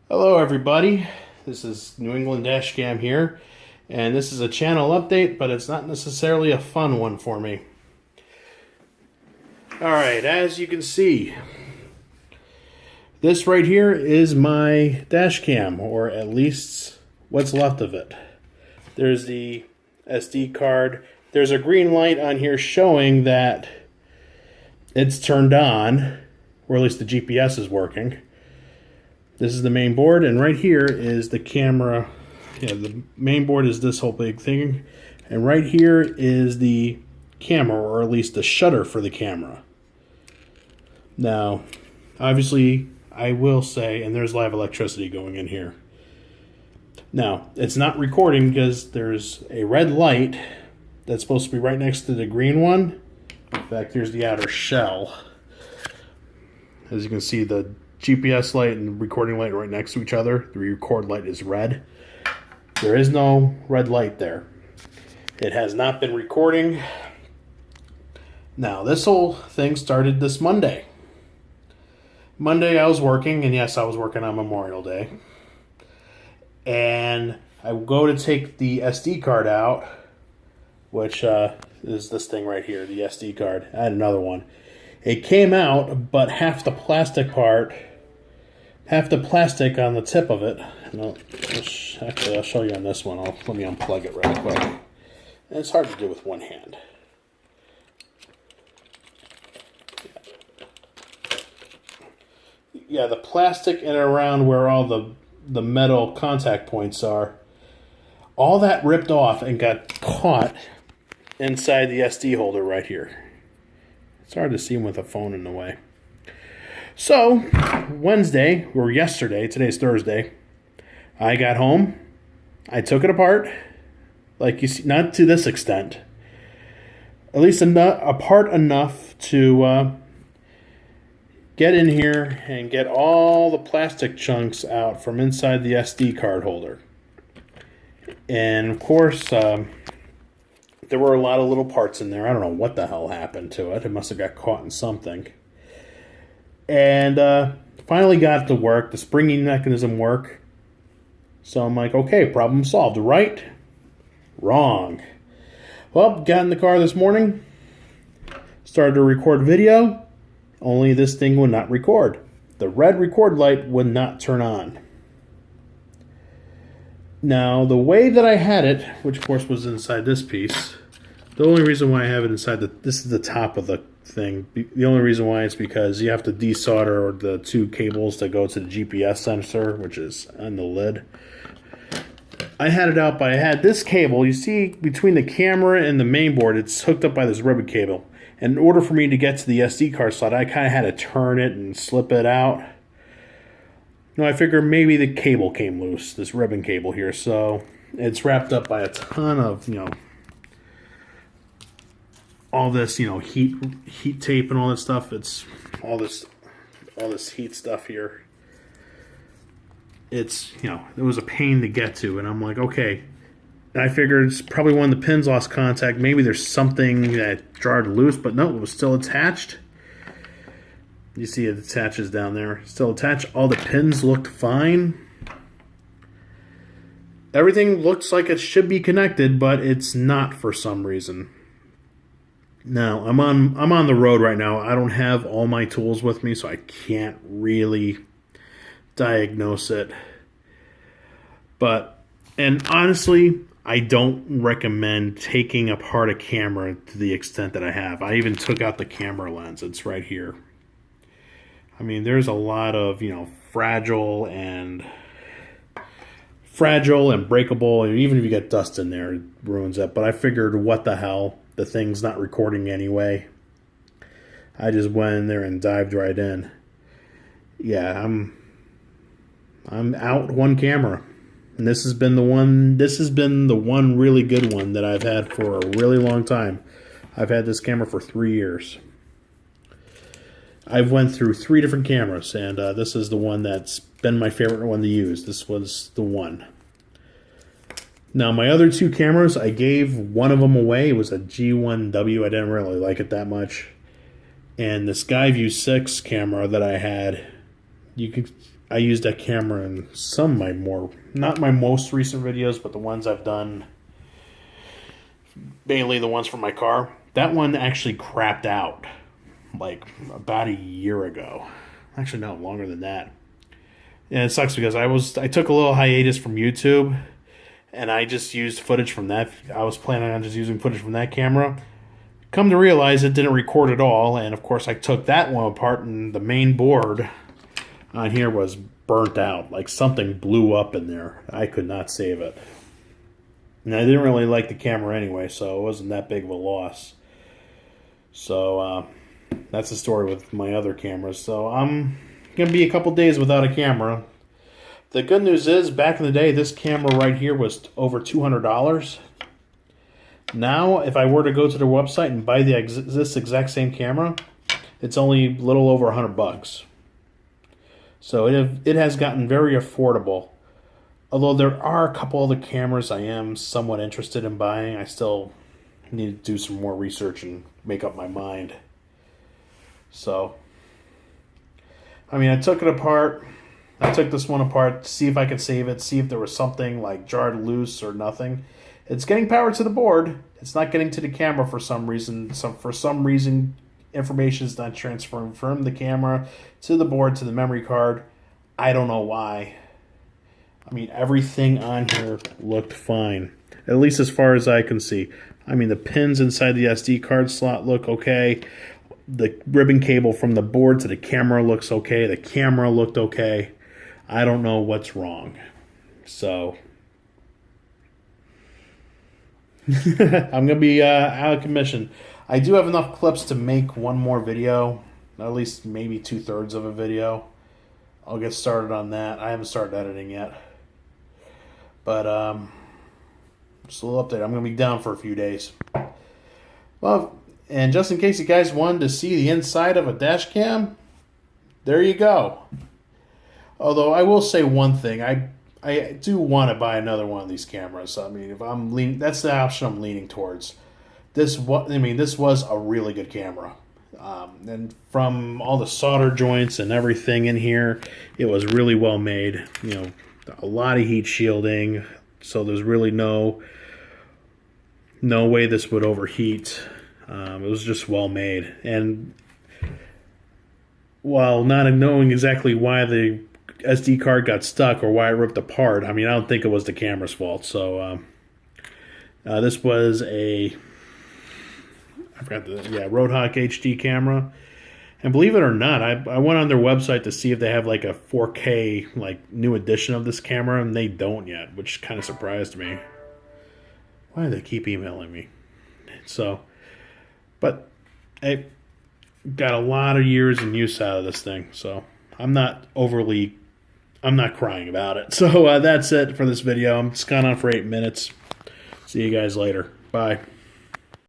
Hello everybody, this is New England Dashcam here, and this is a channel update, but it's not necessarily a fun one for me. Alright, as you can see, this right here is my dashcam, or at least what's left of it. There's the SD card. There's a green light on here showing that it's turned on, or at least the GPS is working. This is the main board, and right here is the camera. Yeah, the main board is this whole big thing, and right here is the camera, or at least the shutter for the camera. Now, obviously, I will say, and there's live electricity going in here. Now, it's not recording because there's a red light that's supposed to be right next to the green one. In fact, here's the outer shell. As you can see, the GPS light and the recording light right next to each other. The record light is red. There is no red light there. It has not been recording. Now, this whole thing started this Monday. Monday I was working, and yes, I was working on Memorial Day. And I go to take the SD card out, which is this thing right here, the SD card. I had another one. It came out, but half the plastic on the tip of it. No, actually, I'll show you on this one. Let me unplug it real quick. And it's hard to do with one hand. Yeah, the plastic in and around where all the metal contact points are, all that ripped off and got caught inside the SD holder right here. It's hard to see him with a phone in the way. So, Wednesday, or yesterday, today's Thursday, I got home, I took it apart, like you see, not to this extent, at least apart enough to get in here and get all the plastic chunks out from inside the SD card holder. And of course, there were a lot of little parts in there. I don't know what the hell happened to it. It must have got caught in something. And finally got it to work. The springing mechanism worked. So I'm like, okay, problem solved, right? Wrong. Well, got in the car this morning. Started to record video. Only this thing would not record. The red record light would not turn on. Now, the way that I had it, which of course was inside this piece, the only reason why I have it inside this is the top of the thing. The only reason why is because you have to desolder the two cables that go to the GPS sensor, which is on the lid. I had it out, but I had this cable. You see, between the camera and the main board, it's hooked up by this ribbon cable. And in order for me to get to the SD card slot, I kind of had to turn it and slip it out. No, I figured maybe the cable came loose, this ribbon cable here. So it's wrapped up by a ton of, all this, heat tape and all that stuff. It's all this heat stuff here. It's, it was a pain to get to, and I'm like, okay. And I figured it's probably one of the pins lost contact. Maybe there's something that jarred loose, but no, it was still attached. You see it attaches down there. Still attached. All the pins looked fine. Everything looks like it should be connected, but it's not for some reason. Now, I'm on the road right now. I don't have all my tools with me, so I can't really diagnose it. And honestly, I don't recommend taking apart a camera to the extent that I have. I even took out the camera lens. It's right here. I mean, there's a lot of, fragile and breakable. And even if you get dust in there, it ruins it. But I figured, what the hell? The thing's not recording anyway. I just went in there and dived right in. Yeah, I'm out one camera. And this has been the one really good one that I've had for a really long time. I've had this camera for 3 years. I've went through 3 different cameras, and this is the one that's been my favorite one to use. This was the one. Now, my other 2 cameras, I gave one of them away. It was a G1W. I didn't really like it that much. And the Skyview 6 camera that I had, you can I used that camera in some of my not my most recent videos, but the ones I've done, mainly the ones from my car. That one actually crapped out like about a year ago. Actually, no, longer than that. And it sucks because I took a little hiatus from YouTube, and I just used footage from that. I was planning on just using footage from that camera. Come to realize it didn't record at all, and of course I took that one apart, and the main board on here was burnt out. Like something blew up in there. I could not save it. And I didn't really like the camera anyway, so it wasn't that big of a loss. So that's the story with my other cameras. So I'm going to be a couple days without a camera. The good news is, back in the day, this camera right here was over $200. Now, if I were to go to their website and buy this exact same camera, it's only a little over $100. So it has gotten very affordable. Although there are a couple other cameras I am somewhat interested in buying, I still need to do some more research and make up my mind. So, I mean, I took it apart. I took this one apart to see if I could save it, see if there was something like jarred loose or nothing. It's getting power to the board. It's not getting to the camera for some reason. For some reason, information is not transferring from the camera to the board to the memory card. I don't know why. I mean, everything on here looked fine, at least as far as I can see. I mean, the pins inside the SD card slot look okay. The ribbon cable from the board to the camera looks okay. The camera looked okay. I don't know what's wrong. So I'm going to be out of commission. I do have enough clips to make one more video, at least maybe 2/3 of a video. I'll get started on that. I haven't started editing yet. But just a little update. I'm going to be down for a few days. Well, and just in case you guys wanted to see the inside of a dash cam, there you go. Although I will say one thing, I do want to buy another one of these cameras. I mean, if I'm leaning, that's the option I'm leaning towards. This was a really good camera, and from all the solder joints and everything in here, it was really well made. You know, a lot of heat shielding, so there's really no way this would overheat. It was just well made, and while not knowing exactly why the SD card got stuck or why it ripped apart, I mean, I don't think it was the camera's fault. So this was a Roadhog HD camera, and believe it or not, I went on their website to see if they have like a 4K like new edition of this camera, and they don't yet, which kind of surprised me. Why do they keep emailing me? So, but I got a lot of years in use out of this thing, so I'm not crying about it. So that's it for this video. I'm just gone on for 8 minutes. See you guys later. Bye.